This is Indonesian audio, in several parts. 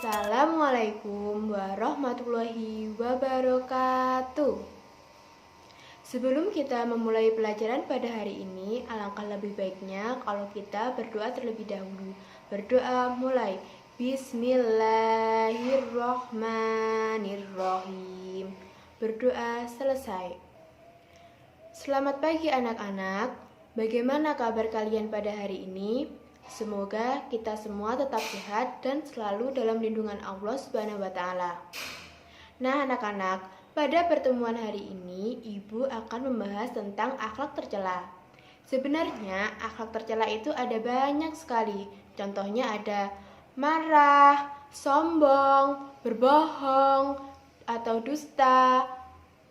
Assalamualaikum warahmatullahi wabarakatuh. Sebelum kita memulai pelajaran pada hari ini, alangkah lebih baiknya kalau kita berdoa terlebih dahulu. Berdoa mulai. Bismillahirrahmanirrahim. Berdoa selesai. Selamat pagi anak-anak. Bagaimana kabar kalian pada hari ini? Semoga kita semua tetap sehat dan selalu dalam lindungan Allah Subhanahu wa taala. Nah, anak-anak, pada pertemuan hari ini Ibu akan membahas tentang akhlak tercela. Sebenarnya akhlak tercela itu ada banyak sekali. Contohnya ada marah, sombong, berbohong, atau dusta,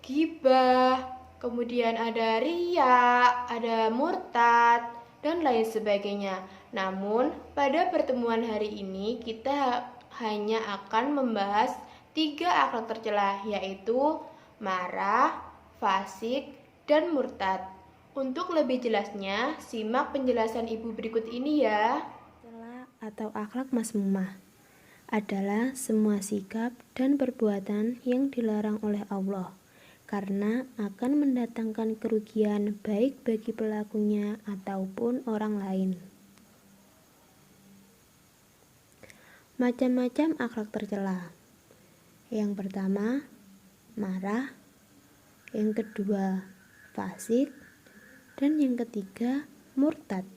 ghibah, kemudian ada riya, ada murtad, dan lain sebagainya. Namun, pada pertemuan hari ini kita hanya akan membahas 3 akhlak tercela, yaitu marah, fasik, dan murtad. Untuk lebih jelasnya, simak penjelasan Ibu berikut ini ya. Tercela atau akhlak mazmumah adalah semua sikap dan perbuatan yang dilarang oleh Allah, karena akan mendatangkan kerugian baik bagi pelakunya ataupun orang lain. Macam-macam akhlak tercela. Yang pertama, marah. Yang kedua, fasik. Dan yang ketiga, murtad.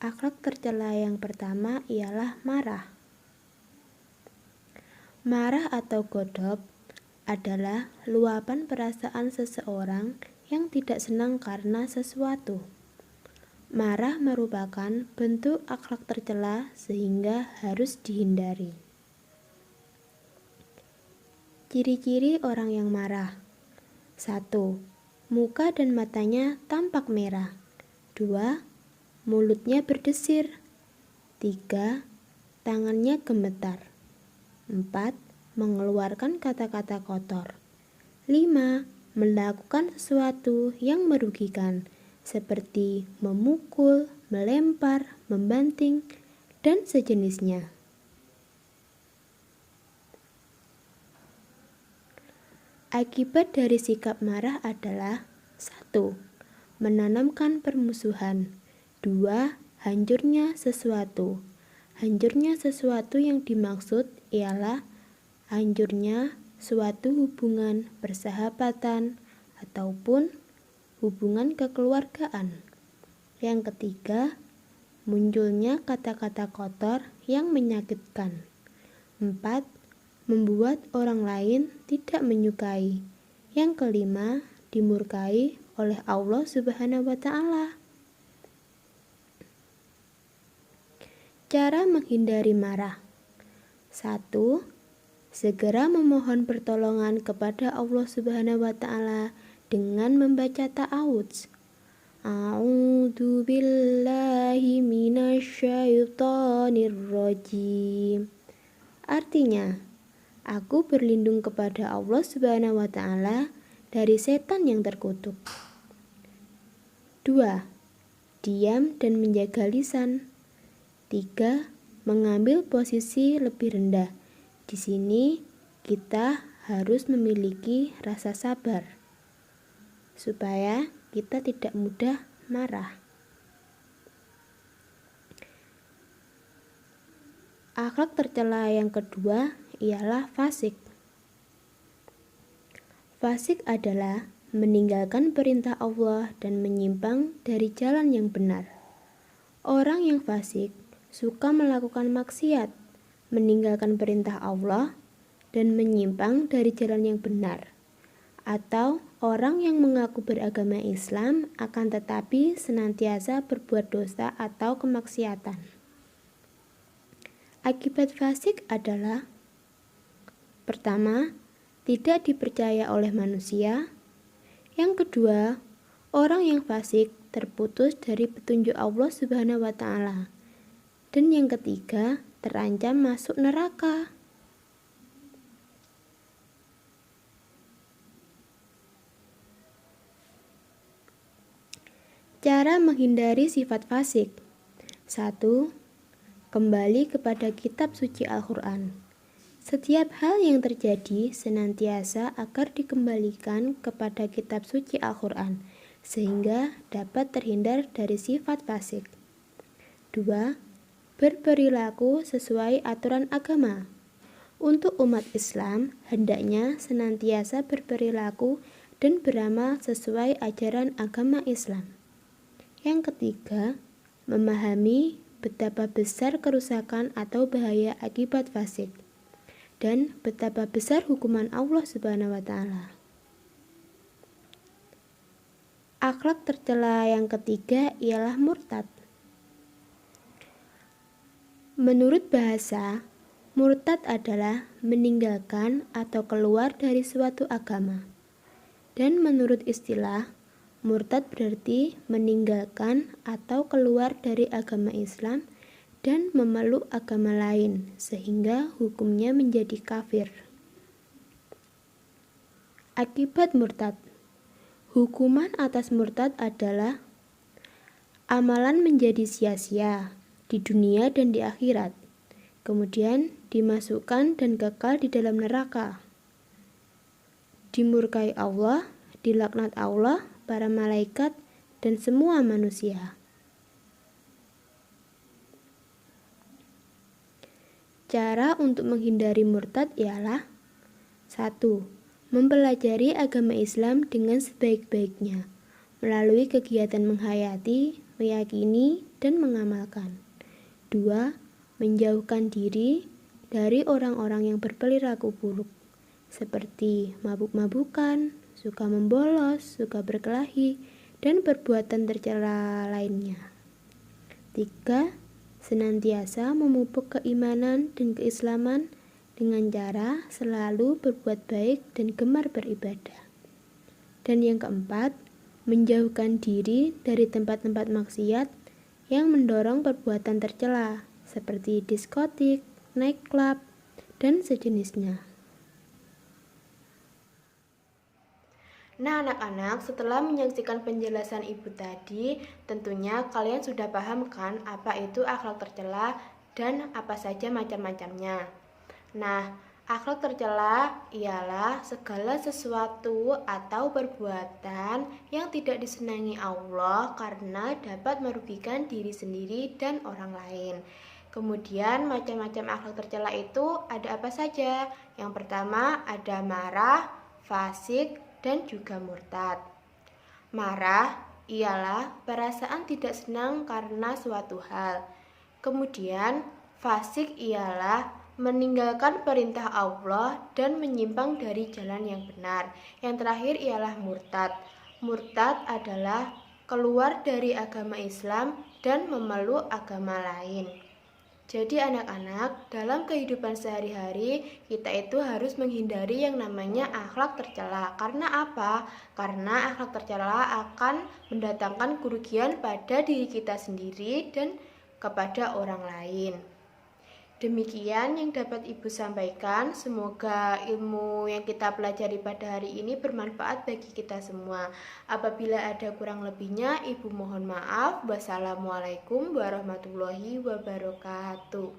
Akhlak tercela yang pertama ialah marah. Marah atau godop adalah luapan perasaan seseorang yang tidak senang karena sesuatu. Marah merupakan bentuk akhlak tercela sehingga harus dihindari. Ciri-ciri orang yang marah. 1. Muka dan matanya tampak merah. 2. Mulutnya berdesir. 3. Tangannya gemetar. 4. Mengeluarkan kata-kata kotor. 5. Melakukan sesuatu yang merugikan, seperti memukul, melempar, membanting, dan sejenisnya. Akibat dari sikap marah adalah 1. Menanamkan permusuhan. 2. Hancurnya sesuatu. Hancurnya sesuatu yang dimaksud ialah hancurnya suatu hubungan persahabatan ataupun hubungan kekeluargaan. Yang ketiga, munculnya kata-kata kotor yang menyakitkan. 4. Membuat orang lain tidak menyukai. Yang kelima, dimurkai oleh Allah Subhanahu wa taala. Cara menghindari marah. 1. Segera memohon pertolongan kepada Allah Subhanahu wa taala dengan membaca ta'awudz. A'udzu billahi minasyaitonir rajim. Artinya, aku berlindung kepada Allah Subhanahu wa taala dari setan yang terkutuk. 2. Diam dan menjaga lisan. 3. Mengambil posisi lebih rendah. Di sini kita harus memiliki rasa sabar supaya kita tidak mudah marah. Akhlak tercela yang kedua ialah fasik. Fasik adalah meninggalkan perintah Allah dan menyimpang dari jalan yang benar. Orang yang fasik suka melakukan maksiat, meninggalkan perintah Allah, dan menyimpang dari jalan yang benar. Atau orang yang mengaku beragama Islam akan tetapi senantiasa berbuat dosa atau kemaksiatan. Akibat fasik adalah: pertama, tidak dipercaya oleh manusia. Yang kedua, orang yang fasik terputus dari petunjuk Allah Subhanahu wa taala. Dan yang ketiga, terancam masuk neraka. Cara menghindari sifat fasik. 1. kembali kepada kitab suci Al-Quran. Setiap hal yang terjadi senantiasa agar dikembalikan kepada kitab suci Al-Quran, sehingga dapat terhindar dari sifat fasik. 2. Berperilaku sesuai aturan agama. Untuk umat Islam, hendaknya senantiasa berperilaku dan beramal sesuai ajaran agama Islam. Yang ketiga, memahami betapa besar kerusakan atau bahaya akibat fasik dan betapa besar hukuman Allah Subhanahu wa taala. Akhlak tercela yang ketiga ialah murtad. Menurut bahasa, murtad adalah meninggalkan atau keluar dari suatu agama. Dan menurut istilah, murtad berarti meninggalkan atau keluar dari agama Islam dan memeluk agama lain, sehingga hukumnya menjadi kafir. Akibat murtad. Hukuman atas murtad adalah amalan menjadi sia-sia di dunia dan di akhirat, kemudian dimasukkan dan kekal di dalam neraka, dimurkai Allah, dilaknat Allah, para malaikat, dan semua manusia. Cara untuk menghindari murtad ialah 1. Mempelajari agama Islam dengan sebaik-baiknya melalui kegiatan menghayati, meyakini, dan mengamalkan. 2. Menjauhkan diri dari orang-orang yang berperilaku buruk seperti mabuk-mabukan, suka membolos, suka berkelahi, dan perbuatan tercela lainnya. 3. Senantiasa memupuk keimanan dan keislaman dengan cara selalu berbuat baik dan gemar beribadah. Dan yang keempat, menjauhkan diri dari tempat-tempat maksiat yang mendorong perbuatan tercela seperti diskotik, nightclub, dan sejenisnya. Nah, anak-anak, setelah menyaksikan penjelasan ibu tadi, tentunya kalian sudah paham kan apa itu akhlak tercela dan apa saja macam-macamnya. Nah, akhlak tercela ialah segala sesuatu atau perbuatan yang tidak disenangi Allah karena dapat merugikan diri sendiri dan orang lain. Kemudian macam-macam akhlak tercela itu ada apa saja? Yang pertama ada marah, fasik, dan juga murtad. Marah ialah perasaan tidak senang karena suatu hal. Kemudian fasik ialah meninggalkan perintah Allah dan menyimpang dari jalan yang benar. Yang terakhir ialah murtad. Murtad adalah keluar dari agama Islam dan memeluk agama lain. Jadi anak-anak, dalam kehidupan sehari-hari kita itu harus menghindari yang namanya akhlak tercela. Karena apa? Karena akhlak tercela akan mendatangkan kerugian pada diri kita sendiri dan kepada orang lain. Demikian yang dapat Ibu sampaikan. Semoga ilmu yang kita pelajari pada hari ini bermanfaat bagi kita semua. Apabila ada kurang lebihnya, Ibu mohon maaf. Wassalamualaikum warahmatullahi wabarakatuh.